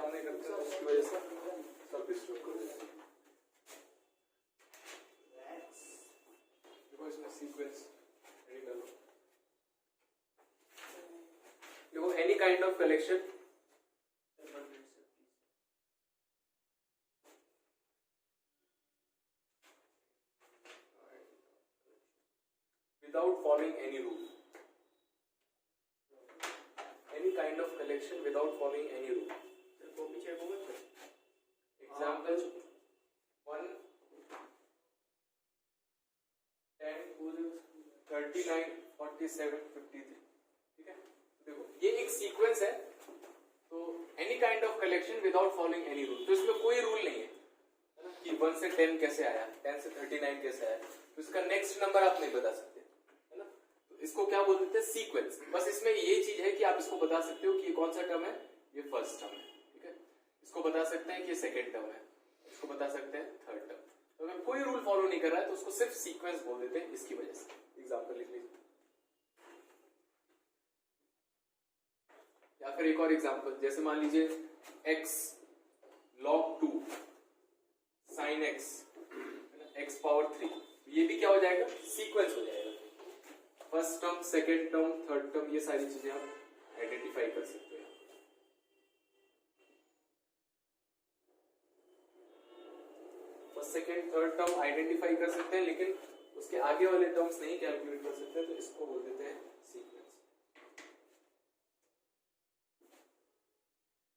सामने करते हैं उसकी वजह से सब डिस्टर्ब कर देते हैं। देखो इसमें सीक्वेंस देखो any kind of collection without following any rule, any kind of collection without following any rule. Example 1 10 39 47 53। ठीक है, देखो ये एक सीक्वेंस है, तो any kind of collection without following any rule, तो इसमें कोई रूल नहीं है ना कि 1 से 10 कैसे आया, 10 से 39 कैसे आया, तो इसका नेक्स्ट नंबर आप नहीं बता सकते है ना। तो इसको क्या बोल देते हैं, सीक्वेंस। बस इसमें ये चीज है कि आप इसको बता सकते हो कि ये कौन सा टर्म है, ये फर्स्ट टर्म है। ठीक है, इसको बता सकते हैं कि ये सेकेंड टर्म है, इसको बता सकते हैं थर्ड टर्म। तो अगर कोई रूल फॉलो नहीं कर रहा है तो उसको सिर्फ सीक्वेंस बोल देते हैं, इसकी वजह से। एग्जाम्पल लिख लीजिए, या फिर एक और एग्जाम्पल, जैसे मान लीजिए x log 2 sin x x power 3, ये भी क्या हो जाएगा, सीक्वेंस हो जाएगा। First term, second term, third term, ये सारी चीजें आप आइडेंटिफाई कर सकते हो। First second third term identify कर सकते हैं, लेकिन उसके आगे वाले टर्म्स नहीं कैलकुलेट कर सकते, तो इसको बोल देते हैं सीक्वेंस।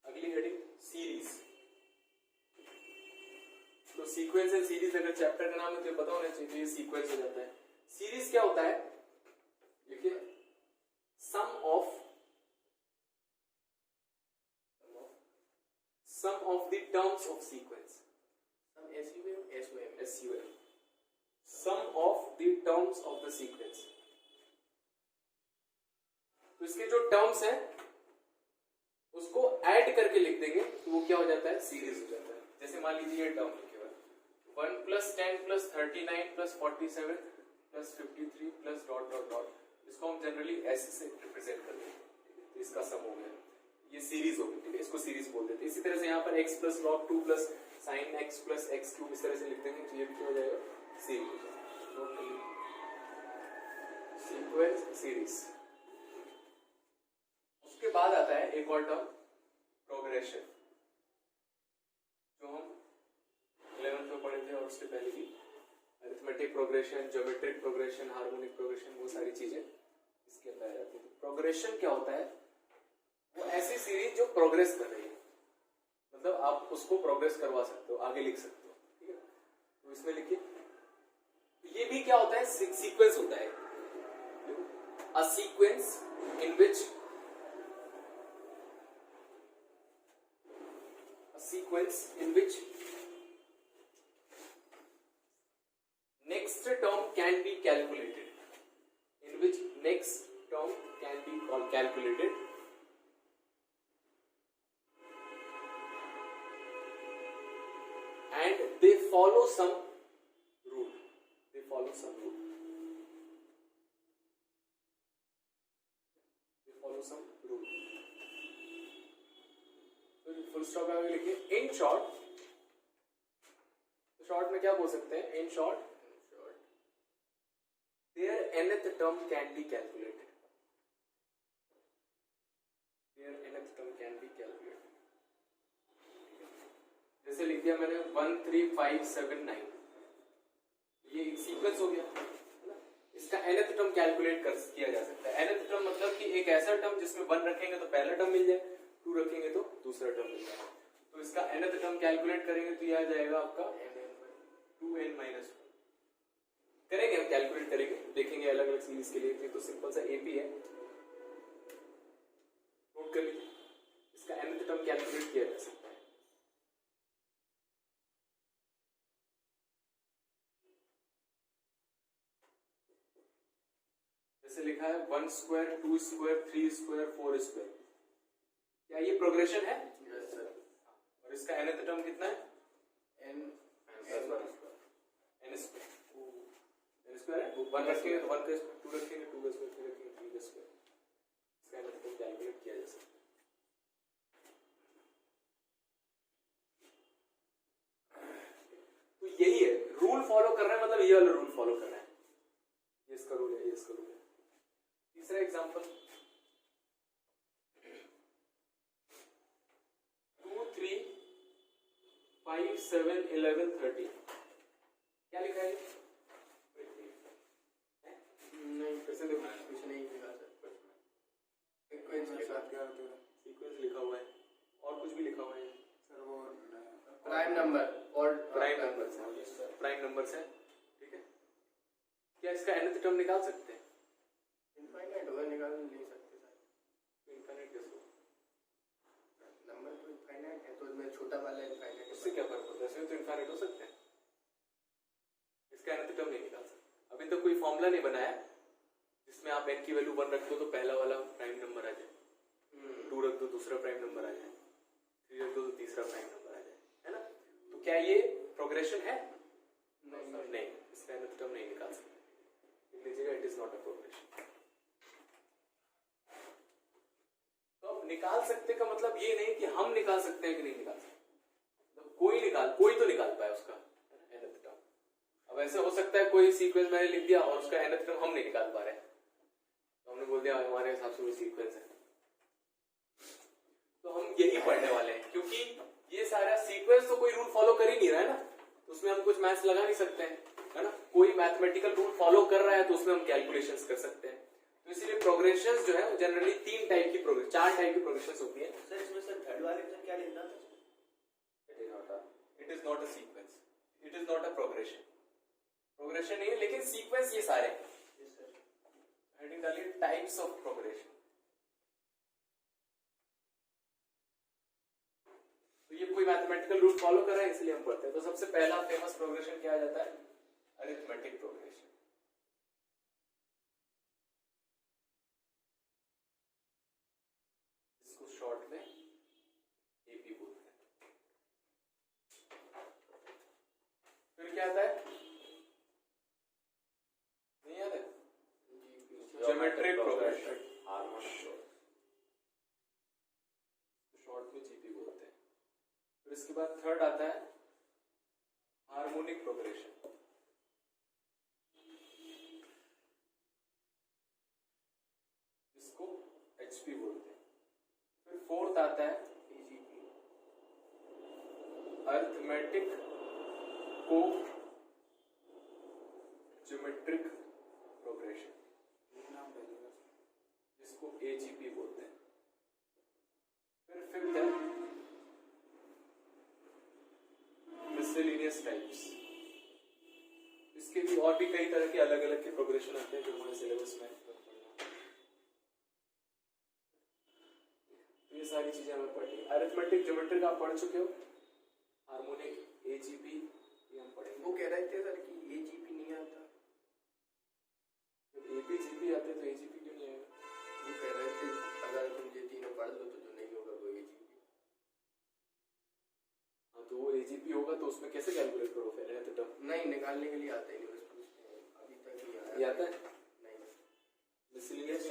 अगली हेडिंग सीरीज। तो सीक्वेंस एंड सीरीज अगर चैप्टर का नाम है तो पता होना चाहिए, तो ये सीक्वेंस हो जाता है। सीरीज क्या होता है, देखिए sum of the terms of sequence, SUM, sum of the terms of the sequence. तो इसके जो टर्म्स हैं उसको ऐड करके लिख देंगे तो वो क्या हो जाता है, सीरीज हो जाता है। जैसे मान लीजिए ये टर्म लिखे हुआ 1 + 10 + 39 + 47 + 53 + डॉट डॉट डॉट, इसको हम जनरली ऐसे से रिप्रेजेंट करते हैं, तो इसका सम हो गया, ये सीरीज हो गई। ठीक है, इसको सीरीज बोल देते हैं। इसी तरह से यहाँ पर x + log 2 + sin x + x³ इस तरह से लिख देंगे, तो ये भी क्या हो जाएगा, सीरीज। नोट करिए, सीक्वेंस, सीरीज। उसके बाद आता है एक और टर्म, प्रोग्रेशन, जो हम 11th में पढ़े थे और उससे पहले भी। Arithmetic progression, geometric progression, harmonic progression, वो सारी चीजें इसके अंदर आ जाती है। प्रोग्रेशन क्या होता है, वो ऐसी सीरीज जो प्रोग्रेस कर रही है, मतलब आप उसको प्रोग्रेस करवा सकते हो, आगे लिख सकते हो। ठीक है, तो इसमें लिखिए, ये भी क्या होता है, सीक्वेंस होता है। A sequence in which next term can be calculated, in which next term can be calculated and they follow some rule. तो फुल स्टॉप आगे लिखिए। इन शॉर्ट, शॉर्ट में क्या बोल सकते हैं, in short their nth term can be calculated. जैसे लिख दिया मैंने 1 3 5 7 9, ये एक सीक्वेंस हो गया। इसका nth टर्म कैलकुलेट किया जा सकता है। nth टर्म मतलब कि एक ऐसा टर्म जिसमें 1 रखेंगे तो पहला टर्म मिल जाए, 2 रखेंगे तो दूसरा टर्म मिल जाए। तो इसका nth टर्म कैलकुलेट करेंगे तो यह आ जाएगा आपका 2n-1। करेंगे, हम कैलकुलेट करेंगे, देखेंगे अलग अलग सीरीज के लिए। तो सिंपल सा एपी है, नोट कर लीजिए। इसका nth टर्म कैलकुलेट किया जा सकता है। जैसे लिखा है 1 स्क्वायर 2 स्क्वायर 3 स्क्वायर 4 स्क्वायर, क्या ये प्रोग्रेशन है? Yes sir. और इसका nth टर्म कितना है? n स्क्वायर है। 1 रखेंगे तो 1 का स्क्वायर, 2 रखेंगे 2 का स्क्वायर, 3 रखेंगे 3 का स्क्वायर। इसका nth टर्म कैलकुलेट किया जा सकता है। फॉलो कर रहे हैं मतलब ये वाला रूल फॉलो कर रहे हैं, ये इसका रूल है, ये इसका रूल है। तीसरा एग्जांपल 2 3 5 7 11 13 क्या लिखा है? नहीं कैसे देखो कुछ नहीं लिखा सर, सीक्वेंस लिखा हुआ है और कुछ भी लिखा हुआ है सर, वो प्राइम नंबर और प्राइम नंबर्स है, प्राइम नंबर्स है, ठीक है। क्या इसका nth टर्म निकाल सकते हैं? इनफाइनाइट होगा, निकाल नहीं सकते सर। तो इनफाइनाइट कैसे होगा? नंबर तो इनफाइनाइट है, तो इसमें छोटा वाला इनफाइनाइट है, उससे क्या फर्क पड़ता है? इसमें तो इनफाइनाइट हो सकते हैं, इसका nth टर्म नहीं निकाल सकते। अभी तक कोई फॉर्मूला नहीं बनाया जिसमें आप n की वैल्यू 1 रख दो तो पहला वाला प्राइम नंबर आ जाए, 2 रख दो दूसरा प्राइम नंबर आ जाए, 3 रख दो तो तीसरा प्राइम नंबर आ जाए, है ना? तो क्या ये प्रोग्रेशन है? नहीं, इसका nth टर्म नहीं निकाल सकते, लिख लीजिएगा it is not a progression. तो अब निकाल सकते का मतलब ये नहीं कि हम निकाल सकते हैं कि नहीं निकाल सकते, मतलब कोई तो निकाल पाए उसका nth टर्म। अब ऐसे हो सकता है कोई सीक्वेंस मैंने लिख दिया और उसका nth टर्म हम नहीं निकाल पा रहे हैं, तो हमने बोल दिया हमारे हिसाब से वो सीक्वेंस है। तो हम यही पढ़ने वाले हैं, क्योंकि ये सारा सीक्वेंस तो कोई रूल फॉलो कर ही नहीं रहा है ना, तो उसमें हम कुछ मैथ्स लगा नहीं सकते हैं, है ना? कोई मैथमेटिकल रूल फॉलो कर रहा है तो उसमें हम कैलकुलेशंस कर सकते हैं। तो इसीलिए प्रोग्रेशंस जो है वो जनरली 4 टाइप की प्रोग्रेशंस होती है। सर इसमें सर थर्ड वाले में क्या लिखना था? It is not a sequence, it is not a progression, progression नहीं है, लेकिन सीक्वेंस ये सारे हैं। हेडिंग डालिए टाइप्स ऑफ प्रोग्रेशन। तो ये कोई मैथमेटिकल रूल फॉलो कर रहा है इसलिए हम पढ़ते हैं। तो सबसे पहला फेमस प्रोग्रेशन क्या आ जाता है? Arithmetic progression. इसको शॉर्ट में एपी बोलते हैं। फिर क्या आता है? नहीं याद है? ज्योमेट्रिक प्रोग्रेशन, शॉर्ट में जीपी बोलते हैं। फिर इसके बाद थर्ड आता है हार्मोनिक प्रोग्रेशन, इसको एचपी बोलते हैं। फिर फोर्थ आता है अरिथमेटिक को ज्योमेट्रिक प्रोग्रेशन, जिसको एजीपी बोलते हैं। फिर फिफ्थ है मिसलेनियस टाइप्स। इसके भी और भी कई तरह के अलग अलग के प्रोग्रेशन आते हैं जो हमारे सिलेबस में। तो ये सारी चीजें हमें पढ़नी है। अरिथमेटिक ज्योमेट्रिक आप पढ़ चुके हो, हार्मोनिक एजीपी ये हम पढ़ेंगे। वो कह रहे थे सर कि एजीपी नहीं आता, जब एपी जीपी आते हैं तो एजीपी क्यों नहीं आएगा? वो कह रहे थे अगर तुम ये तीनों पढ़ लो तो जो नहीं होगा वो एजीपी। हाँ तो वो एजीपी होगा तो उसमें कैसे कैलकुलेट करो फिर nth टर्म? नहीं, निकालने के लिए आता ही नहीं, बस पूछते हैं, अभी तक नहीं आया। ये आता है? नहीं, मिसलेनियस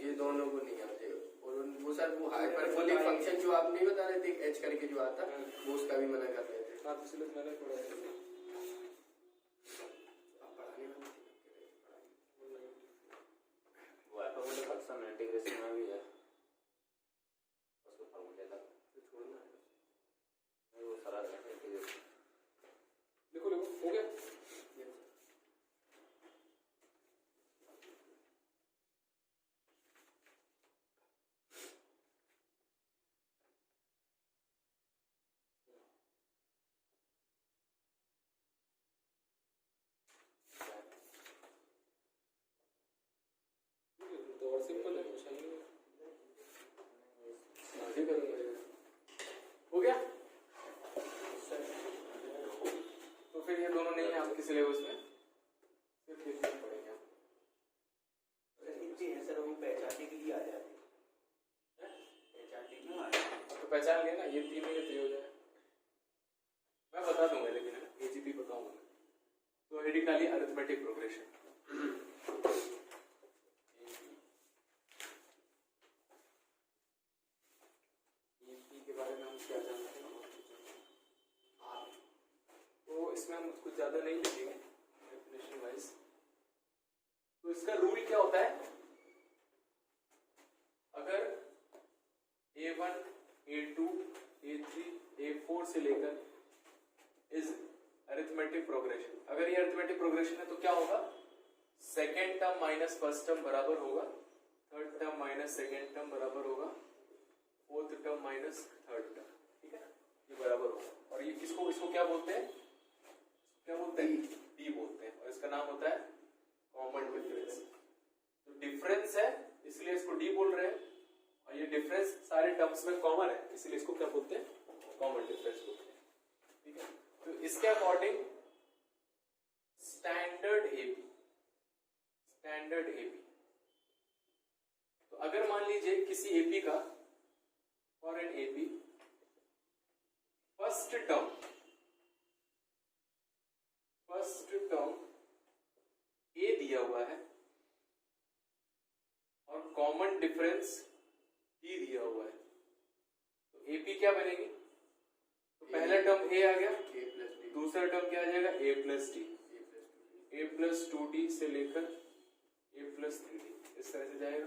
ये दोनों को नहीं आते। और वो सर वो हाइपरबोलिक फंक्शन जो आप नहीं बता रहे थे एच करके जो आता वो उसका भी मना कर रहे थे। हाँ तो इसलिए मैंने पढ़ा है। आप पढ़ाने वाले वो हाइपरबोलिक फंक्शन इंटीग्रेशन में भी है, उसको फॉर्मूले का तो छोड़ना है। वो सारा इंटीग्रेशन। लिखो लिखो, हो गया? तो और सिंपल है, कुछ नहीं है। आगे करूंगा। हो गया? तो फिर ये दोनों नहीं है आपके सिलेबस में, सिर्फ ये तीन पढ़ेंगे आप। सर वो पहचानने के लिए आ जाते हैं, पहचानने क्यों आ जाते हैं? तो पहचान लेना ये तीन ही तो हो जाए। मैं बता दूंगा लेकिन एजीपी बताऊंगा मैं। तो हेडिंग डाली अरिथमेटिक प्रोग्रेशन। एपी के बारे में हम क्या जानते हैं? तो इसमें इसमें हम कुछ ज्यादा नहीं लिखेंगे डेफिनेशन वाइज। तो इसका रूल क्या होता है, अगर A1 A2 A3 A4 से लेकर इज अरिथमेटिक प्रोग्रेशन, अगर ये अरिथमेटिक प्रोग्रेशन है तो क्या होगा, second term minus first term बराबर होगा third term minus second term बराबर होगा fourth term minus third term, ठीक है, ये बराबर होगा। और ये इसको क्या बोलते हैं, क्या बोलते हैं, डी बोलते हैं, और इसका नाम होता है कॉमन डिफरेंस। तो डिफरेंस है इसलिए इसको डी बोल रहे हैं, और ये डिफरेंस सारे टर्म्स में कॉमन है इसलिए इसको क्या बोलते हैं, कॉमन डिफरेंस बोलते हैं, ठीक है। तो इसके अकॉर्डिंग स्टैंडर्ड एपी, तो अगर मान लीजिए किसी एपी का, for an AP first term a दिया हुआ है और कॉमन डिफरेंस डी दिया हुआ है, तो एपी क्या बनेगी, तो पहला टर्म ए आ गया, दूसरा टर्म क्या आ जाएगा, ए plus d, a plus 2d से लेकर ए प्लस 3d, इस तरह से जाएगा।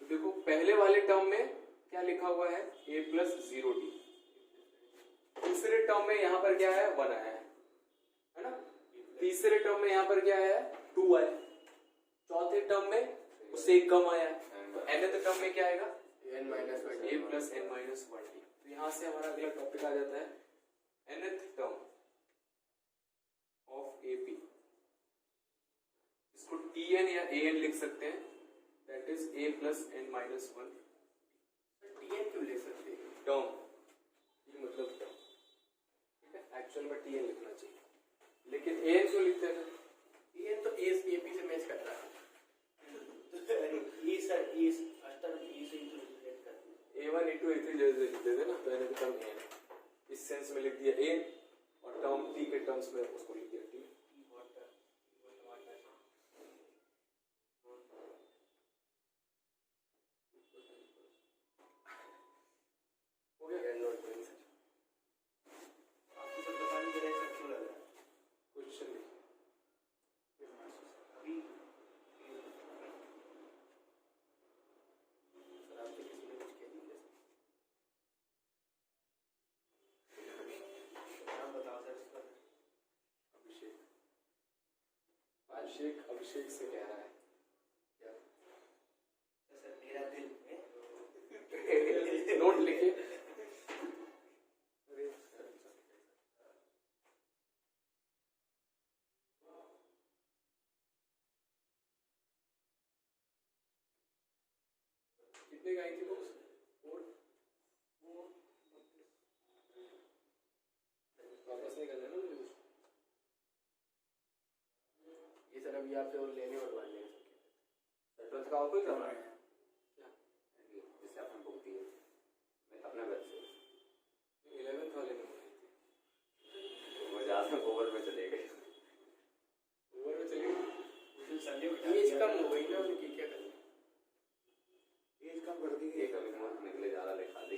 तो देखो पहले वाले टर्म में क्या लिखा हुआ है, ए प्लस 0d, दूसरे टर्म में यहां पर क्या है, 1 आया है ना, तीसरे टर्म में यहां पर क्या आया है, 2 आया, चौथे टर्म में उससे एक कम आया है, nth टर्म में क्या आएगा, a plus n minus 1d। तो यहां से हमारा अगला टॉपिक आ जाता है nth टर्म ऑफ AP, इसको Tn या An लिख सकते हैं, that is a plus n minus 1। Tn क्यों ले सकते हैं, टर्म, ये मतलब टर्म, ठीक है, एक्चुअल में Tn लिखना चाहिए, लेकिन An क्यों लिखते हैं, Tn तो AP से मैच कर रहा है, A1 A2 A3 जैसे लिखते थे ना, तो मैंने टर्म A है, इस सेंस में लिख दिया A, और टर्म T के टर्म्स में उसको लिख दिया T। हो गया, आपको सब बताने के लिए क्यों लग रहा है, क्वेश्चन अभी सर आपसे किसी ने कुछ कह दिया, नाम बताओ सर इसका। अभिषेक से कह रहा है क्या सर मेरा दिल नोट लिखे, कितने का आई थी बुक्स, 4 वापस नहीं कर देना मुझे कुछ। ये सर अभी आपसे और लेने और बांटने ट्वेल्थ का और कोई करना है क्या? जिससे आपने बुक दी है, मैं अपने बैच से 11th वाले में बोली थी, वो ज्यादा ओवर में चले गए। ओवर में चली गई। उस दिन संडे को एज कम हो गई ना उनकी, क्या करें, एज कम कर दी एक अभी मुंह निकले ज्यादा लिखा दी,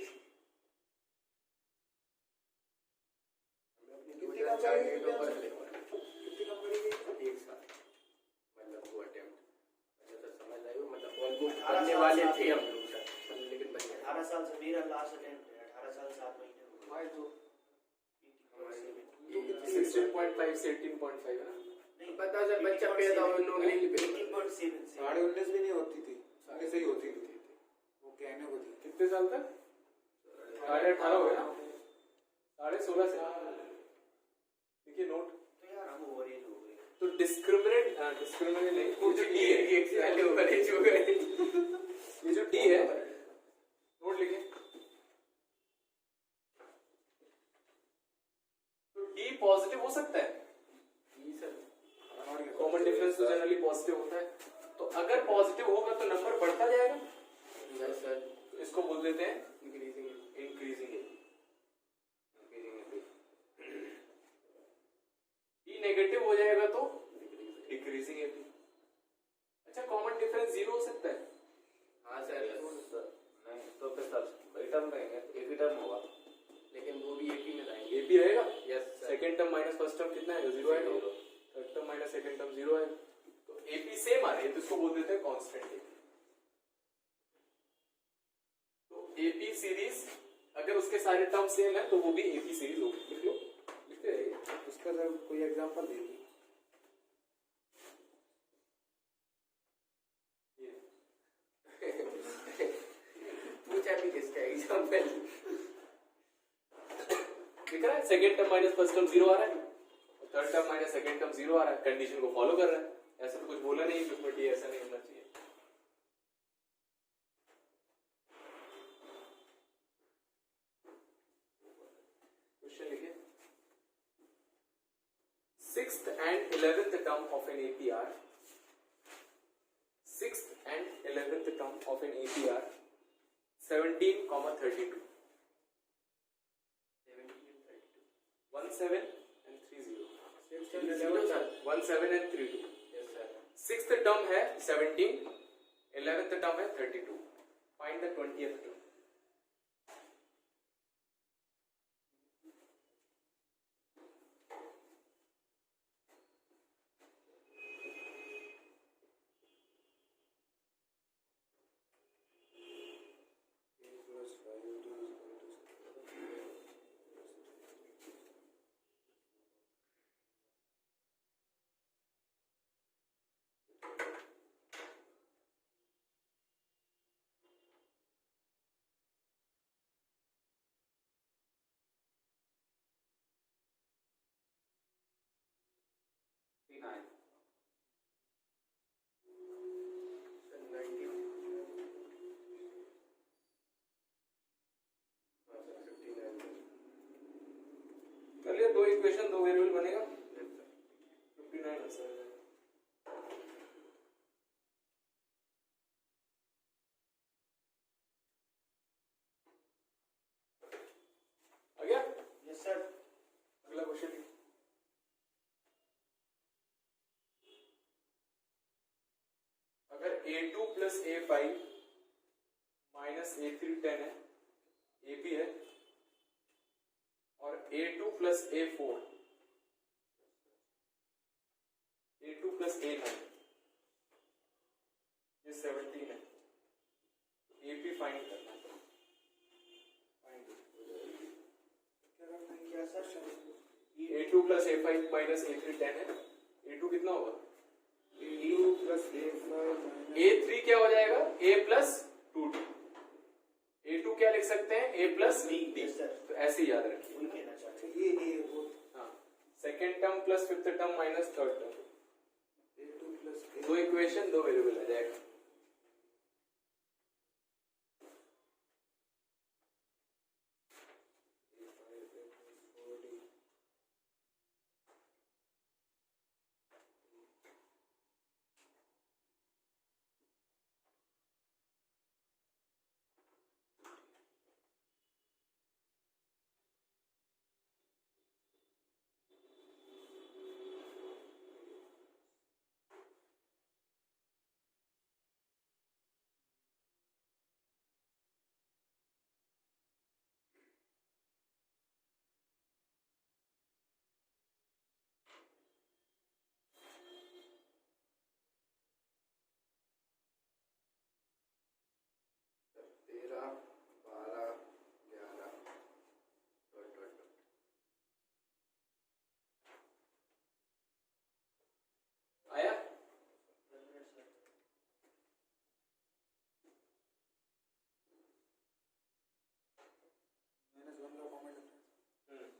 कितनी कम करेंगे, तो पर ले कितनी कम करेंगे, एक साल, मतलब वो अटेम्प्ट, मतलब समझ आए हो, मतलब ऑलमोस्ट करने वाले थे हम लोग सर, लेकिन बच गए। 18 साल से मेरा लास्ट अटेम्प्ट है, 18 साल 7 महीने हो गए। भाई तो 16.5 से 18.5 है ना, नहीं पता सर बच्चा पैदा हो लोग नहीं लिखे, 18.7 से 19.5 भी नहीं होती थी, आगे से ही होती थी, वो कहने को थी। कितने साल तक, 18.5 हो गया ना, 16.5 से, देखिए नोट। तो यार हम ओवर एज हो गए, तो डिस्क्रिमिनेट नहीं, वो जो डी है, एक से पहले ओवर एज हो गए, ये जो डी है, नोट लिखे, तो डी पॉजिटिव हो सकता है, कॉमन डिफरेंस तो जनरली पॉजिटिव होता है, तो अगर पॉजिटिव होगा तो नंबर बढ़ता जाएगा, यस सर, तो इसको बोल देते हैं इंक्रीजिंग इंक्रीजिंग डी नेगेटिव हो जाएगा तो डिक्रीजिंग एपी। अच्छा, कॉमन डिफरेंस 0 हो सकता है, हाँ सर, नहीं तो फिर सर वही टर्म रहेंगे, एक ही टर्म होगा, लेकिन वो भी एक ही में लाएंगे, एपी रहेगा, yes sir, second term minus first term कितना है, 0 आएगा, third term minus second term 0 आएगा, तो एपी सेम आ रही है तो इसको बोल देते हैं कांस्टेंट एपी। तो एपी सीरीज अगर उसके सारे टर्म सेम है तो वो भी एपी सीरीज होगी। लिख लो, लिखते रहिए। उसका सर कोई एग्जांपल दे दीजिए। पूछा भी किसका एग्जांपल? दिख रहा है, second term minus first term 0 आ रहा है, third term minus second term 0 आ रहा है, कंडीशन को फॉलो कर रहा है। ऐसा तो कुछ बोला नहीं कि उसमें टी ऐसा नहीं होना चाहिए। क्वेश्चन लिखिए, 6th and 11th term of an APR, 6th and 11th term of an APR 17, 32, 17 and 30, 17 and 32। Yes sir. 6th term है 17, 11th term है 32। Find the 20th term। कर लिया, दो इक्वेशन दो वेरिएबल बनेगा, 59 आंसर है। आ गया? Yes sir. अगला क्वेश्चन। अगर A2 plus A5 minus A3 10 है, AP है, और A2 plus A4, A2 plus A9 ये 17 है, AP फाइंड करना है। क्या sir? A2 plus A5 minus A3 10 है, A2 कितना होगा? A2 प्लस A5 A3 क्या हो जाएगा? A plus 2D। A2 क्या लिख सकते हैं? A plus D। Yes, sir। तो ऐसे ही याद रखिए। वही कहना चाहते हैं। ये वो हाँ, second term plus fifth term minus third term, A2 plus A दो इक्वेशन दो वेरिएबल आ जाएगा। आया? -1 का कॉमन डिफरेंस।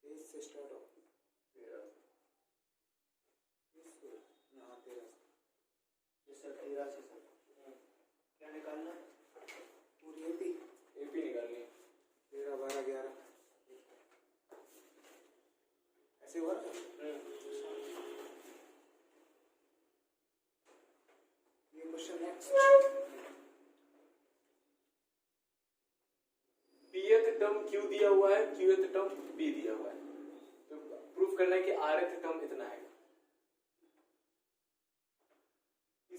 तेईस से स्टार्ट हो, 13 यहाँ 13 से यस सर, 13 से सर। क्या निकालना? पूरी AP AP निकालनी है। 13 12 11 ऐसे हुआ ना? ये question next. Pth term Q दिया हुआ है, Qth टर्म B दिया हुआ है, तो प्रूफ करना है कि Rth टर्म इतना है।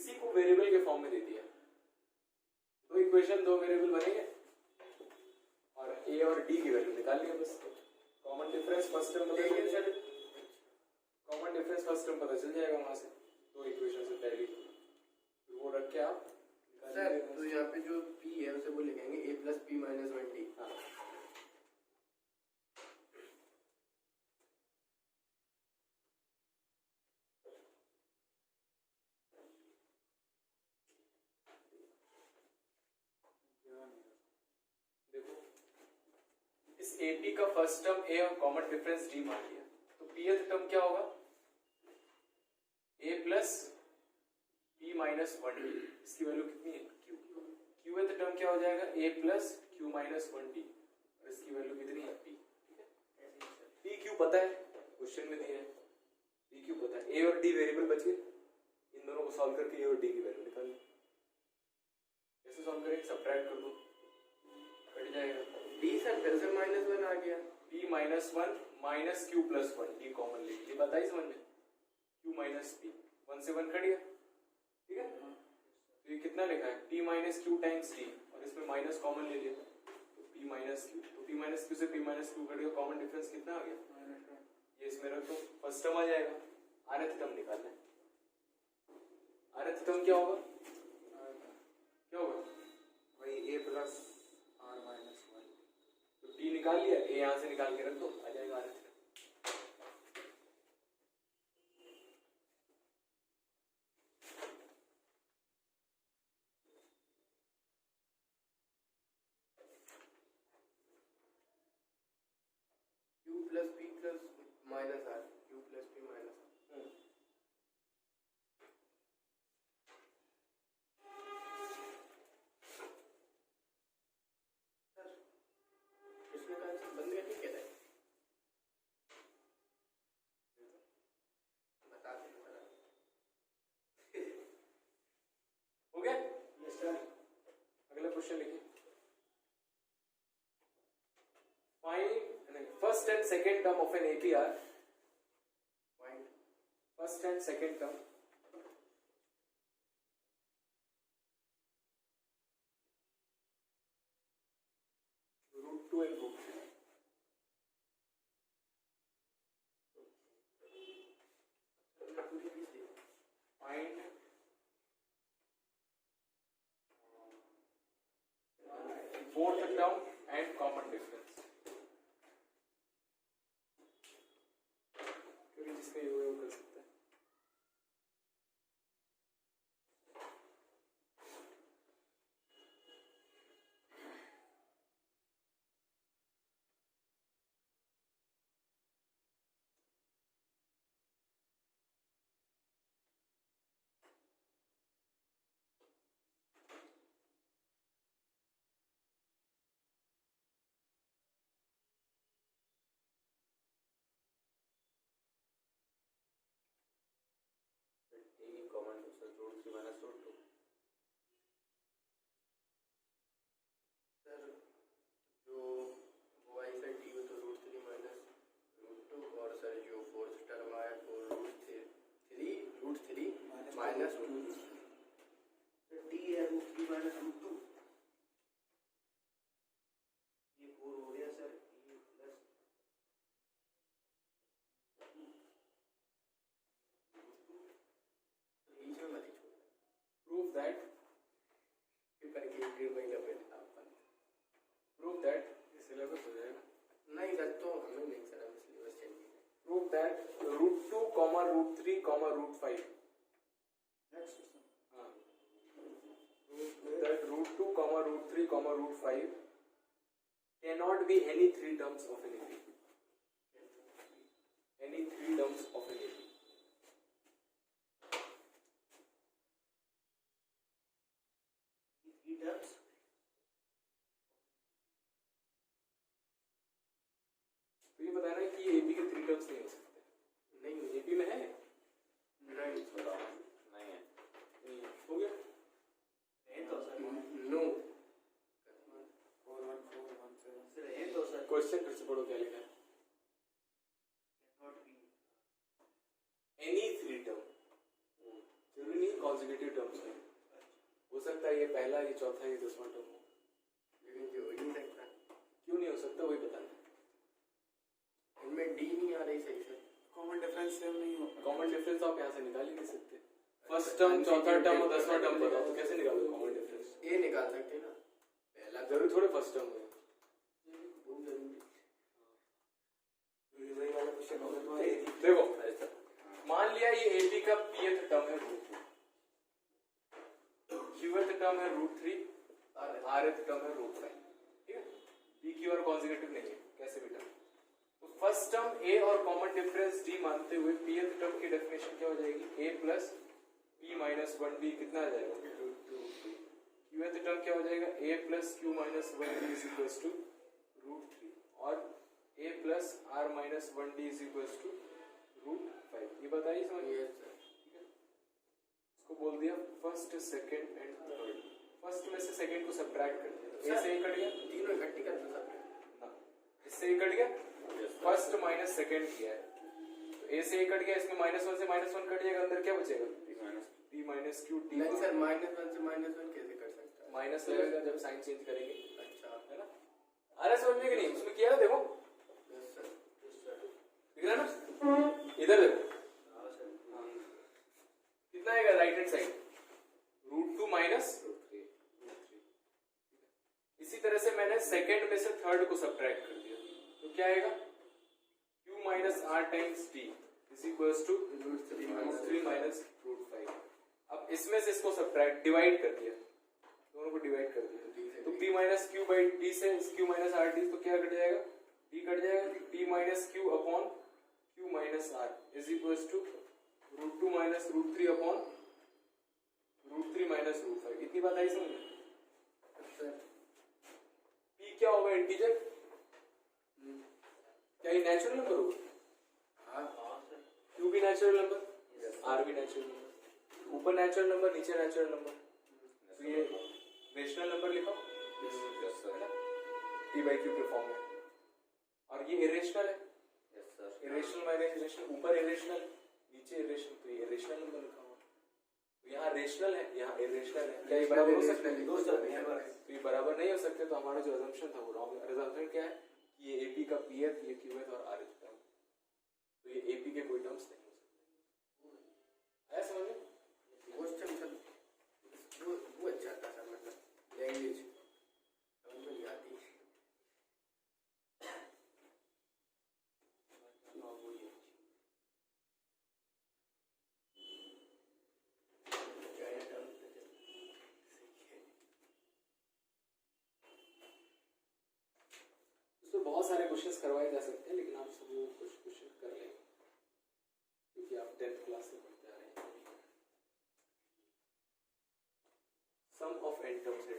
इसी को वेरिएबल के फॉर्म में दे दिया, तो इक्वेशन दो वेरिएबल बनेंगे और ए और डी की वैल्यू निकाल लिया बस। कॉमन डिफरेंस फर्स्ट टर्म पता चल जाएगा, कॉमन डिफरेंस फर्स्ट टर्म पता चल जाएगा वहां से, दो इक्वेशन से पहले तो वो रख के आप सर तो यहाँ पे जो p है उसे वो लिखेंगे a plus P minus 1d। हाँ। देखो इस AP का फर्स्ट टर्म a और कॉमन डिफरेंस d मान लिया, तो pth टर्म क्या होगा a plus p minus 1d, इसकी वैल्यू कितनी है q, qth टर्म क्या हो जाएगा a plus q minus 1d और इसकी वैल्यू कितनी है p, ठीक है। p q पता है, क्वेश्चन में दिया है, p q पता है, a और d वेरिएबल बच गए, इन दोनों को सॉल्व करके a और d की वैल्यू निकाल लो। कैसे सॉल्व करेंगे, सब्ट्रैक्ट कर दो, कट जाएगा। d सर फिर से -1 आ गया, p minus 1 minus q plus 1, d common ले लीजिए, बताइए समझ में, q माइनस p, 1 से 1 कट गया, ठीक है। तो ये कितना लिखा है p minus q times d और इसमें माइनस कॉमन ले लिया, तो p माइनस q, तो p माइनस q से p माइनस q कट गया, कॉमन डिफरेंस कितना आ गया, ये इसमें रख दो, फर्स्ट टर्म आ जाएगा। rth टर्म निकालना है, rth टर्म क्या होगा, क्या होगा वही a प्लस r माइनस 1, तो d निकाल लिया, a यहाँ से निकाल के रख दो, आ जाएगा rth term. q plus p plus minus r, q plus p minus r। इसमें का आंसर बन गया, ठीक है बता दे हो गया। Yes sir. अगला क्वेश्चन लिखिए, find first and second term of an APR, point first and second term √2 and √3, पूरी चीज दे। Find fourth term and common difference, क्योंकि जिसमें ये कर सकता है। d common difference √3 minus √2, sir जो वो आई सर डी वो तो √3 माइनस √2 और सर जो फोर्थ टर्म आया वो √3 माइनस √2। सर डी है √3 माइनस √2, ये 4 हो गया सर, ये प्लस बीच में मत ही छोड़, प्रूव दैट, फिर करके 1.5 महीना पहले आप प्रूव दैट, ये सिलेबस हो जाएगा। नहीं सर, तो हमें नहीं सर, हम सिलेबस चेंज नहीं करें। Prove that √2, √3, √5, next sir. हाँ, prove that √2, √3, √5 cannot be any three terms of an AP, any three terms of an AP, three terms तो ये बताना है कि ये AP के थ्री टर्म्स नहीं हो सकते, नहीं AP में है, नहीं बताओ नहीं है, नहीं हो गया, है तो सर, नो 41417 सर है तो सर, क्वेश्चन फिर से पढ़ो क्या लिखा है, not be any three term, जरूरी नहीं कौन कॉन्जिक्यूटिव टर्म्स हैं, हो सकता है ये पहला, ये चौथा, ये 10वां टर्म हो, लेकिन जो हो ही नहीं सकता क्यों नहीं हो सकता वही बताना। इनमें डी नहीं आ रही सही से। कॉमन डिफरेंस सेम नहीं होगा। कॉमन डिफरेंस आप यहाँ से निकाल ही नहीं सकते। फर्स्ट टर्म, चौथा टर्म और 10वां टर्म बताओ तो कैसे निकालोगे कॉमन डिफरेंस? ए निकाल सकते हैं ना, पहला जरूरी थोड़े फर्स्ट टर्म में। बहुत जरूरी। वही वाला क्वेश्चन होगा तो एक ही। देखो मान लिया ये AP का pth टर्म है √2, qth टर्म है √3, rth टर्म है √5, ठीक है। PQ और कॉन्जिक्यूटिव नहीं है कैसे भी टर्म। तो फर्स्ट टर्म A और कॉमन डिफरेंस D मानते हुए pth टर्म की डेफिनेशन क्या हो जाएगी? A plus P minus 1B कितना आ जाएगा? qth टर्म क्या हो जाएगा? A plus Q minus 1B is equals to √3 और A plus R minus 1D is equals to √5। ये बताइए समझ में? इसको बोल दिया first, second and third. First में से सेकंड को सब्ट्रैक्ट कर दिया, A से ही कट गया, तीनों इकट्ठी कर दो सब। ना इससे ही कट गया, फर्स्ट माइनस सेकंड किया है तो A से ही कट गया, इसमें -1 से -1 कट जाएगा, अंदर क्या बचेगा? P minus Q D। नहीं सर, -1 से -1 कैसे कर सकता है? माइनस लगेगा जब साइन चेंज करेंगे, अच्छा है ना? आ रहा है समझ में कि नहीं? उसमें किया है देखो, यस सर। दिख रहा है ना? इधर देखो कितना आएगा राइट हैंड साइड? √2 माइनस √3। इसी तरह से मैंने सेकंड में से थर्ड को सब्ट्रैक्ट कर दिया तो क्या आएगा? Q minus R times D is equals to √3 minus √5। अब इसमें से इसको सब्ट्रैक्ट डिवाइड कर दिया, दोनों को डिवाइड कर दिया तो P minus Q by D से Q माइनस R D तो क्या कट जाएगा? D कट जाएगा, P minus Q upon Q minus R is equals to √2 minus √3 upon √3 minus √5। इतनी बात आई समझ में? P क्या होगा? इंटीजर। क्या ये नेचुरल नंबर होगा? Q भी नेचुरल नंबर, R भी नेचुरल नंबर, ऊपर नेचुरल नंबर, नीचे नेचुरल नंबर, तो ये रेशनल नंबर लिखो P बाई Q के फॉर्म में। और ये इरेशनल है, इरेशनल माइनस इरेशनल, ऊपर इरेशनल नीचे इरेशनल, तो ये इरेशनल नंबर लिखा हुआ तो यहाँ रेशनल है, यहाँ इरेशनल है। क्या ये बराबर हो सकते हैं? तो ये बराबर नहीं हो सकते, तो हमारा जो अजम्पशन था वो रॉन्ग। अजम्पशन क्या है कि ये AP का pth, ये qth और rth टर्म, तो ये AP के कोई टर्म्स नहीं हो सकते। आया समझ में? क्वेश्चन सर वो अच्छा था सर, मतलब लैंग्वेज समझ में नहीं आती। उसमें बहुत सारे क्वेश्चंस करवाए जा सकते हैं, लेकिन आप सब लोग कुछ क्वेश्चन कर लेंगे क्योंकि आप 10th क्लास से पढ़ते आ रहे हैं। सम ऑफ n टर्म्स है,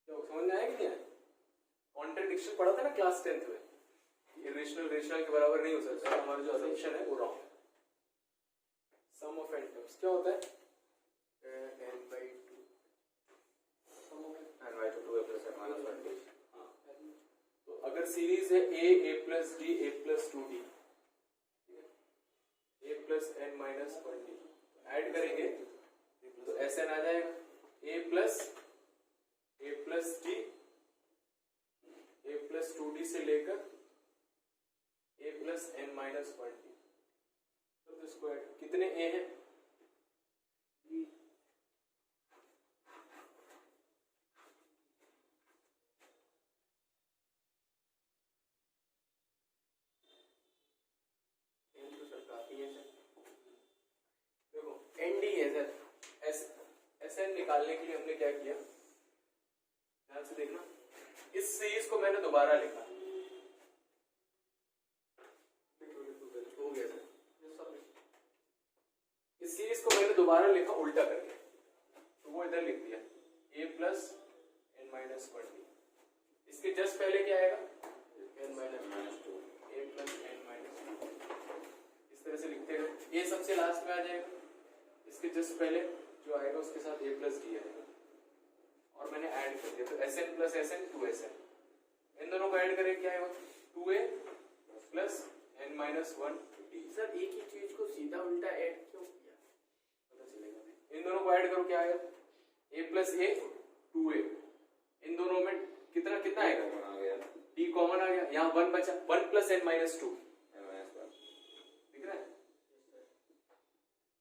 क्या समझ में आया कि नहीं आया? कॉन्ट्रडिक्शन पढ़ा था ना क्लास 10th में, इरेशनल रेशनल के बराबर नहीं हो सकता, हमारा जो असम्पशन है वो रॉन्ग है। सम ऑफ n टर्म्स क्या होता है? n/2 तो अगर सीरीज है a plus d a plus 2d a plus n minus 1d, add करेंगे तो Sn आ जाएगा a plus d a plus 2d से लेकर a plus n minus 1d। तो इसको ऐड, कितने a हैं? देखो ND है सर। Sn निकालने के लिए हमने क्या किया, ध्यान से देखना, इस सीरीज को मैंने दोबारा लिखा, हो गया सर। इस सीरीज को मैंने दोबारा लिखा उल्टा करके, तो वो इधर लिख दिया a plus n minus 1d। इसके जस्ट पहले क्या आएगा? n minus 2 a plus n minus 2। इस तरह से लिखते गए, a सबसे लास्ट में आ जाएगा, इसके जस्ट पहले जो आएगा उसके साथ a प्लस d आएगा, और मैंने ऐड कर दिया तो Sn प्लस Sn 2Sn। इन दोनों को ऐड करें क्या आएगा? 2a plus n minus 1 D. Sir एक ही चीज को सीधा उल्टा ऐड क्यों किया, पता चलेगा नहीं। इन दोनों को ऐड करो क्या आएगा, a प्लस ए 2a। इन दोनों में कितना कितना आएगा, आ गया d कॉमन आ गया, यहाँ 1 बचा, 1 प्लस n माइनस 2 -1 दिख रहा है,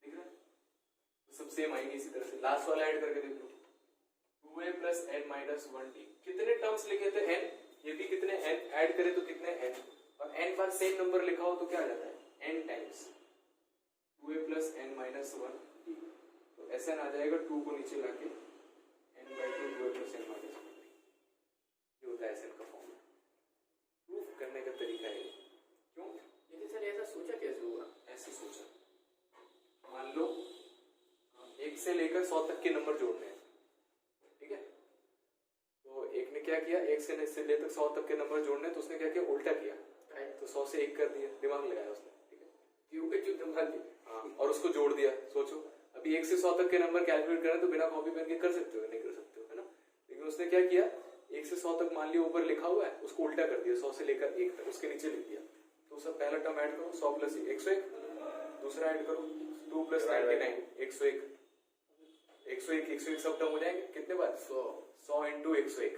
दिख रहा है, तो सब सेम आएंगे इसी तरह से। लास्ट वाला ऐड करके देख लो, 2a plus n minus 1d। कितने टर्म्स लिखे थे n, ये भी कितने n ऐड करें तो कितने n, और n बार सेम नंबर लिखा हो तो क्या आ जाता है n times 2a plus n minus 1d। तो Sn आ जाएगा 2 को नीचे लाके n by 2 2a plus n minus 1d। ये होता है Sn का फॉर्मूला। प्रूफ करने का तरीका है क्यों, लेकिन सर ऐसा सोचा कैसे हुआ? ऐसे सोचा, मान लो 1 से लेकर 100 तक के नंबर जोड़ने हैं, ठीक है, तो एक ने क्या किया, 1 से लेकर 100 तक के नंबर जोड़ने हैं, तो उसने क्या किया, उल्टा किया, तो 100 से 1 कर दिया, दिमाग लगाया उसने, ठीक है, क्यों के चुप दिमाग दिया, हाँ, और उसको जोड़ दिया। सोचो अभी 1 से 100 तक के नंबर कैलकुलेट करें तो बिना कॉपी पेन के कर सकते हो, नहीं कर सकते हो, है ना, लेकिन उसने क्या किया, 1 से 100 तक मान लिया ऊपर लिखा हुआ है, उसको उल्टा कर दिया, 100 से लेकर 1 तक उसके नीचे लिख दिया। तो सब पहला टर्म ऐड करो, 100 प्लस 101, दूसरा ऐड करो 2 प्लस 99 101, 101 सब टर्म हो जाएंगे कितने बार, 100 इंटू 101,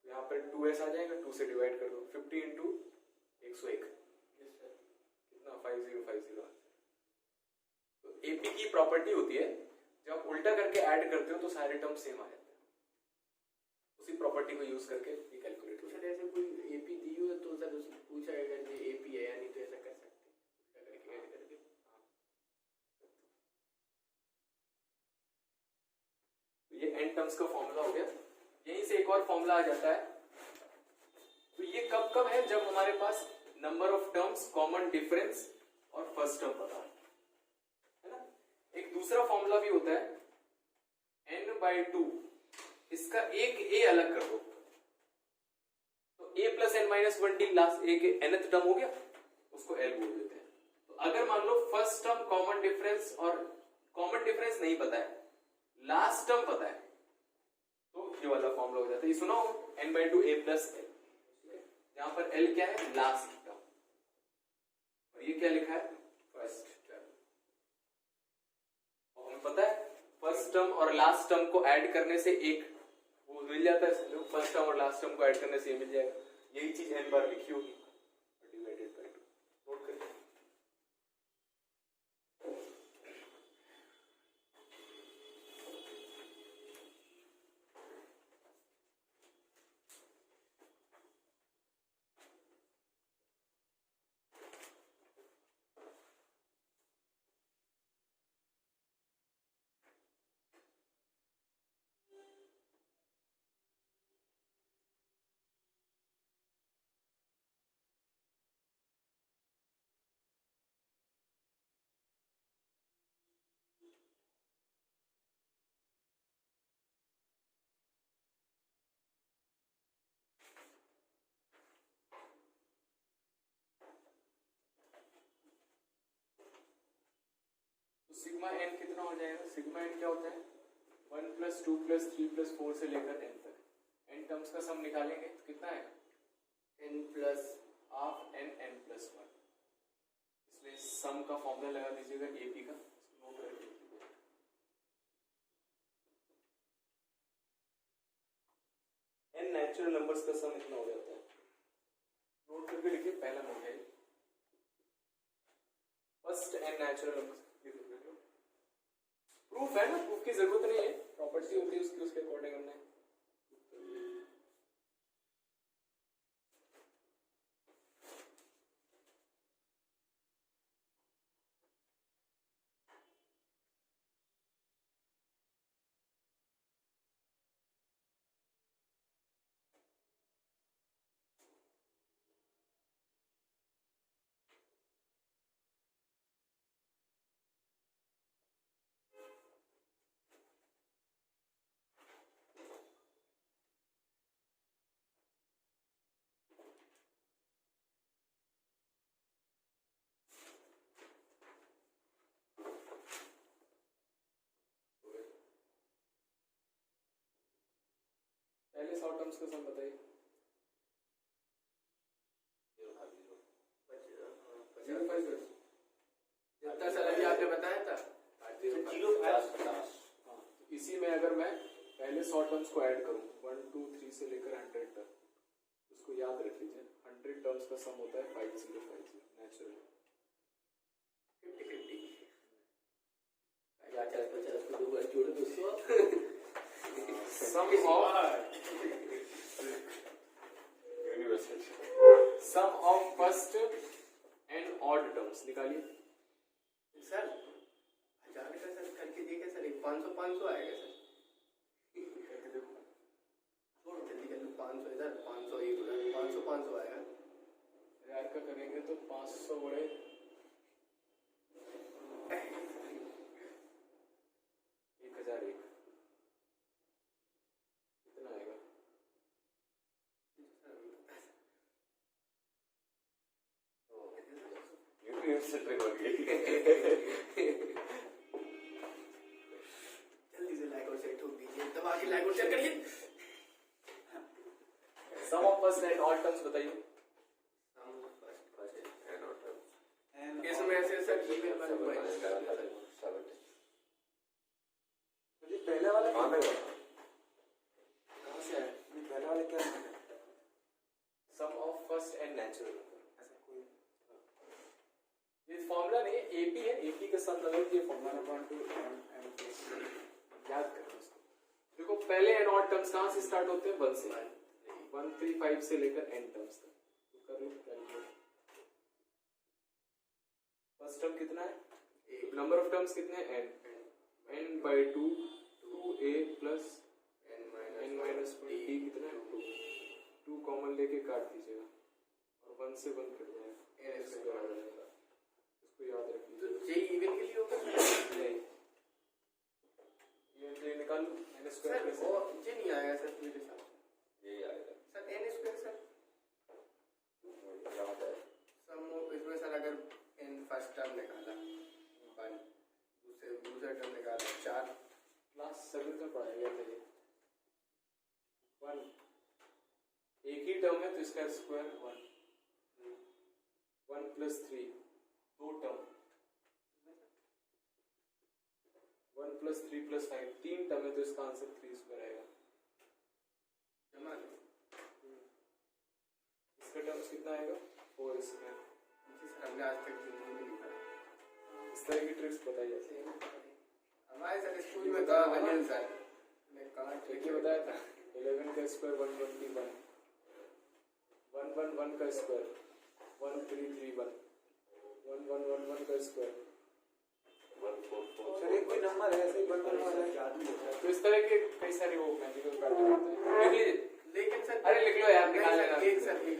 यहाँ पर 2s आ जाएगा, 2 से डिवाइड कर दो, 50 इंटू 101 कितना 5050। तो एपी की प्रॉपर्टी होती है जब उल्टा करके ऐड करते हो तो सारे टर्म सेम आ जाते हैं, उसी प्रॉपर्टी को यूज करके ये कैलकुलेट तो होता सर ऐसे कोई एपी दी हो तो सर उससे पूछा है अगर ये एपी है या नहीं, तो ऐसा कर सकते हैं उल्टा करके ऐड करके। है। ये n टर्म्स का फॉर्मूला हो गया, यहीं से एक और फॉर्मूला आ जाता है। तो ये कब कब है, जब हमारे पास number of terms, common difference और फर्स्ट टर्म पता है ना। एक दूसरा फॉर्मूला भी होता है n/2, इसका एक a अलग कर दो, तो a plus n minus 1d last एक nth टर्म हो गया, उसको l बोल देते हैं। तो अगर मान लो फर्स्ट टर्म कॉमन डिफरेंस और कॉमन डिफरेंस नहीं पता है, लास्ट टर्म पता है, तो ये वाला फॉर्मूला हो जाता है। ये सुना हो n/2 a प्लस l, यहाँ पर l क्या है, लास्ट टर्म, और ये क्या लिखा है, फर्स्ट टर्म। और हमें पता है फर्स्ट टर्म और लास्ट टर्म को ऐड करने से एक वो मिल जाता है, फर्स्ट टर्म और लास्ट टर्म को ऐड करने से ये मिल जाएगा। यही चीज n बार लिखी होगी, डिवाइडेड बाय 2, नोट करिए। सिग्मा n कितना हो जाएगा, सिग्मा n क्या होता है, 1 प्लस 2 प्लस 3 प्लस 4 से लेकर n तक, n टर्म्स का सम निकालेंगे तो कितना आएगा, n plus half n n plus 1। इसमें सम का फॉर्मूला लगा दीजिएगा एपी का, नोट कर लीजिए। n नेचुरल नंबर्स का सम इतना हो जाता है, नोट करके लिखिए, पहला नोट है first n natural numbers. Proof है ना, प्रूफ की जरूरत नहीं है, प्रॉपर्टी होती है उसकी, उसके अकॉर्डिंग हमने पहले 100 टर्म्स का सम बताइए। 1 में अगर मैं पहले 100 टर्म्स को ऐड करूं 1 2 3 से लेकर 100 तक, उसको याद रख लीजिए 100 टर्म्स का सम होता है 5050 नेचुरल 50-50 50-50 को 2 बार जोड़ो 200 sum of first and odd terms निकालिए। सर 1000 का सर करके देखिए सर 500 आएगा सर। करके देखो छोड़ो जल्दी कर लो 500 इधर 500 एक उधर 500 आएगा। 1000 का करेंगे तो 500 बड़े 1001 कितना आएगा? जल्दी से लाइक और शेयर ठोक दीजिए, दबा के लाइक और शेयर करिए। Sum of first and odd terms बताइए। इसमें से सर ईमेल वाले पहले वाला कहाँ पे कहाँ से आया? पहले वाले क्या है? सम ऑफ फर्स्ट एंड नेचुरल ऐसा कोई ये फॉर्मूला नहीं है, एपी है, एपी के साथ लगा ये फॉर्मूला 1/2 m याद करना उसको। देखो पहले एंड ऑड टर्म्स कहाँ से स्टार्ट होते हैं? 1 से 1 3 5 से लेकर n टर्म्स तक। तो कर लो कैलकुलेट। फर्स्ट टर्म कितना है? नंबर ऑफ टर्म्स कितने हैं? n/2 2a plus n minus d कितना है? 2 कॉमन लेके काट दीजिएगा और 1 से 1 कट जाएगा। इसको याद रखिए। तो जे इवन के लिए होगा नहीं ये निकाल लो n स्क्वायर सर। वो जे नहीं आएगा सर मेरे साथ ये आएगा सर n स्क्वायर सर। क्या होता है? सम इसमें सर अगर n फर्स्ट टर्म निकाला 1 दूसरा टर्म निकाला 4 लास्ट 7 में पढ़ाया गया था ये 1 एक ही टर्म है तो इसका स्क्वायर 1 प्लस 3 दो टर्म 1 प्लस 3 प्लस 5 तीन टर्म है तो इसका आंसर 3 स्क्वायर आएगा। जमा दो इसका टर्म्स कितना आएगा? 4 स्क्वायर। सर हमने आज तक जिंदगी में नहीं पढ़ा। इस तरह की ट्रिक्स बताई जाती है। हमारे सर स्कूल में था अनिल सर ने कहा देखिए बताया था 11 का स्क्वायर 121 1 का स्क्वायर 1331 1 का स्क्वायर 144 सर एक कोई नंबर है ऐसे ही 1 वाला है। तो इस तरह के कई सारे वो मैजिकल पैटर्न होते हैं। लिख लीजिए। लेकिन सर अरे लिख लो यार निकाल लेना। एक सर एक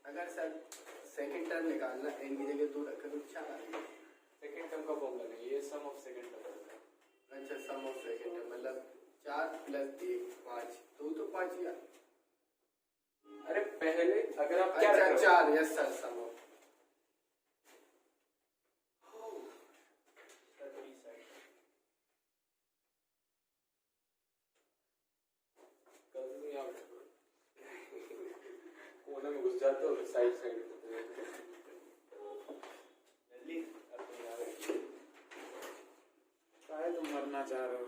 अगर सर सेकंड टर्म निकालना n की जगह 2 रखा तो 4 आएगा। सेकंड टर्म का फॉर्मूला नहीं ये सम ऑफ सेकंड टर्म है। अच्छा सम ऑफ सेकंड टर्म मतलब 4 प्लस 1 5 तो 5 ही आया। अरे पहले अगर आप क्या अच्छा रख रहे हो? 4 यस सर सम ऑफ कल से यहाँ कोने में घुस जाते हो साइड साइड जल्दी अपने यहाँ रखिए। काहे तुम मरना चाह रहे हो?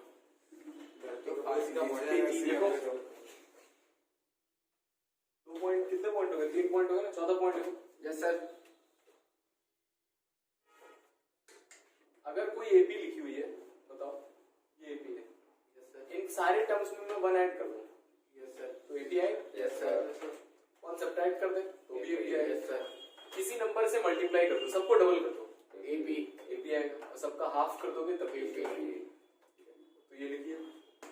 तो फांसी का पॉइंट देखो 2 पॉइंट कितने पॉइंट हो गए? 3 पॉइंट हो गए ना 14 पॉइंट हो। यस सर अगर कोई एपी लिखी हुई है बताओ ये एपी है यस सर इन सारे टर्म्स में मैं 1 ऐड कर दूं यस सर तो एपी आएगा। यस सर कौन सब्ट्रैक्ट कर दे तो भी एपी आएगा। यस सर किसी नंबर से मल्टीप्लाई कर दो सबको डबल कर दो एपी एपी आएगा और सबका हाफ कर दोगे तब एपी आएगी। तो ये लिखिए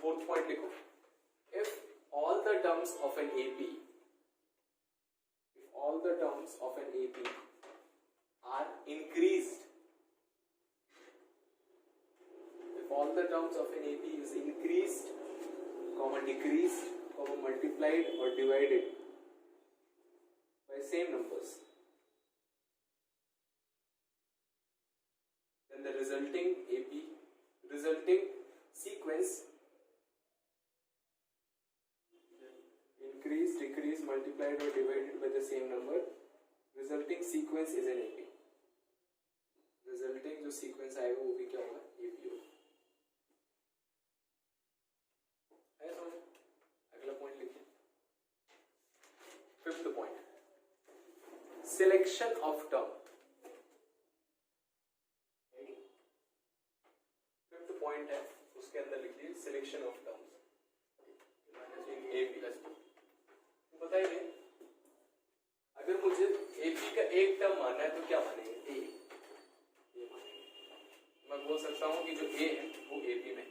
4th पॉइंट लिखो if all the terms of an AP all the terms of an AP are increased if all the terms of an AP is increased comma decreased comma multiplied or divided by same numbers then the resulting sequence increase, decrease, multiplied or divided by the same number. Resulting sequence is an AP. Resulting जो sequence आएगा वो भी क्या होगा? AP होगा. Fifth point, selection of term. Fifth point है, उसके अंदर लिखिए selection of terms A P plus two. बताइए अगर मुझे एपी का एक टर्म मानना है तो क्या मानेंगे? ए मानेंगे। मैं बोल सकता हूं कि जो ए है वो एपी में,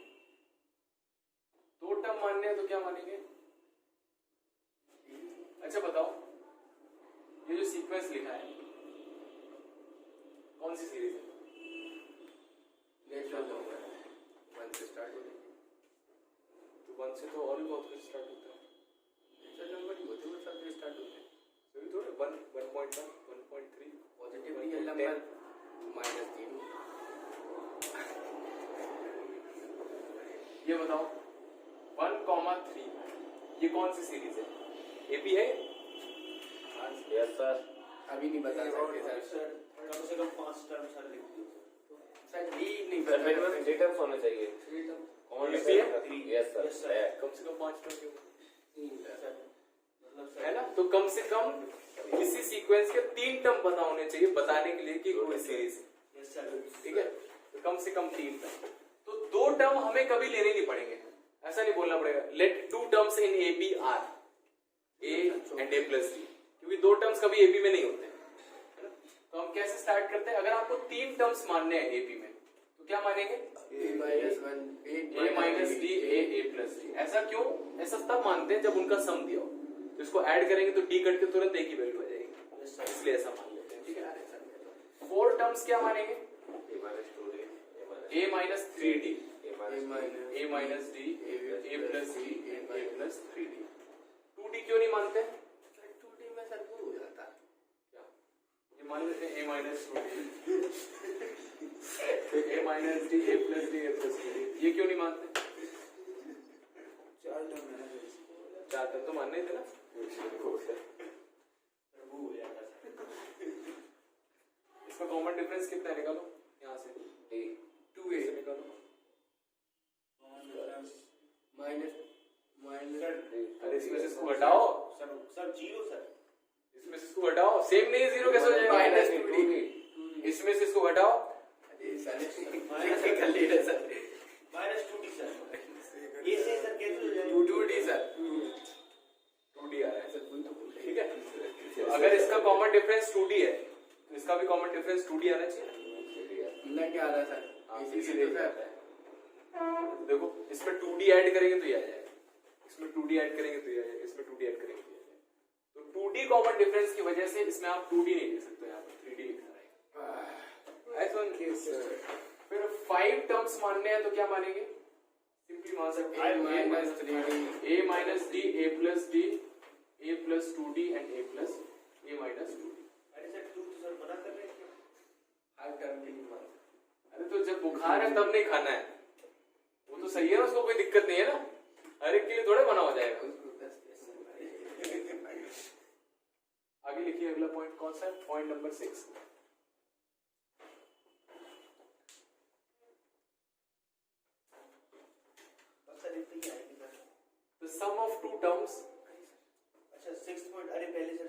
दो टर्म मानने हैं तो क्या मानेंगे? अच्छा बताओ, ये जो सीक्वेंस लिखा है कौन सी सीरीज है? नेचुरल नंबर 1 से स्टार्ट होने की। तो 1 से तो और भी बहुत कुछ स्टार्ट होता है। नेचुरल नंबर ही होते हैं, वो सब स्टार्ट होते हैं। सही थोड़े 1, 1.1, 1.3 पॉजिटिव रियल नंबर -0। ये बताओ 1,3 ये कौन सी सीरीज है? एपी है? Yes sir. अभी नहीं बता सकते सर। सर कम से कम 5 टर्म सर लिख दो। सर भी नहीं सर मेरे बता पास 3 टर्म्स होने चाहिए। कौन Yes, लिखा है? sir. Yes sir. Yes, sir. कम से कम 5 टर्म सर मतलब है ना? तो कम से कम किसी सीक्वेंस के 3 टर्म पता होने चाहिए बताने के लिए कि कोई सीरीज है। Yes sir. ठीक है, तो कम से कम 3 टर्म। तो 2 टर्म हमें कभी लेने नहीं पड़ेंगे, ऐसा नहीं बोलना पड़ेगा let 2 terms in AP are A and A plus D, क्योंकि 2 टर्म्स कभी एपी में नहीं होते, है ना? तो हम कैसे स्टार्ट करते हैं? अगर आपको 3 टर्म्स मानने हैं एपी में तो क्या मानेंगे? A -1 A minus d a plus D. ऐसा क्यों? ऐसा तब मानते हैं जब उनका सम दिया हो, तो इसको ऐड करेंगे तो डी कट के तुरंत एक ही वैल्यू आ जाएगी, इसलिए ऐसा मान लेते हैं। ठीक है, 4 टर्म्स क्या मानेंगे? A minus 3 d a minus d a plus d a plus 3 d. 2d क्यों नहीं मानते? 2D में सर वो हो जाता है। क्या ये मान लेते हैं a minus 2d a minus d a plus d a plus 3d, ये क्यों नहीं मानते? 4 टर्म है ना। 4 टर्म तो मानने ही थे ना। वो हो जाता है सर। इसका कॉमन डिफरेंस कितना है? निकालो यहाँ से 2a से निकालो। अरे इसमें से इसको घटाओ, सर 0 सर। इसमें से इसको घटाओ, सेम नहीं 0 कैसे हो जाएगा? -2d। इसमें से इसको घटाओ, अरे सर कर ले रहे सर। -2d sir. ये से सर कैसे हो जाएगा? 2d sir. 2d आ रहा है। सर कोई तो बोल रहे ठीक है, तो अगर इसका कॉमन डिफरेंस 2d है तो इसका भी कॉमन डिफरेंस 2d आना चाहिए ना? ना क्या आ रहा है सर? इसीलिए क्या आता है, देखो इसमें 2d ऐड करेंगे तो ये आ जाएगा, इसमें 2d ऐड करेंगे तो ये आ जाएगा, इसमें 2d ऐड करेंगे तो ये आ जाएगा। तो 2d कॉमन डिफरेंस की वजह से इसमें आप 2d नहीं लिख सकते, यहाँ पर 3d लिखना रहेगा। ऐसा फिर 5 टर्म्स मानने हैं तो क्या मानेंगे? सिंपली मान सकते हैं a minus d a plus d a plus 2d and A plus A minus 2d। अरे सर 2 तो सर मना कर रहे हैं क्या? हर टर्म के लिए मान। अरे तो जब बुखार है तब नहीं खाना है, वो तो सही है ना, उसको कोई दिक्कत नहीं है ना, हर एक के लिए थोड़े मना हो जाएगा। आगे लिखिए अगला पॉइंट कौन सा है? Point number 6। सर इतना ही आएगी sir. The sum of 2 terms. अच्छा 6 पॉइंट, अरे पहले सर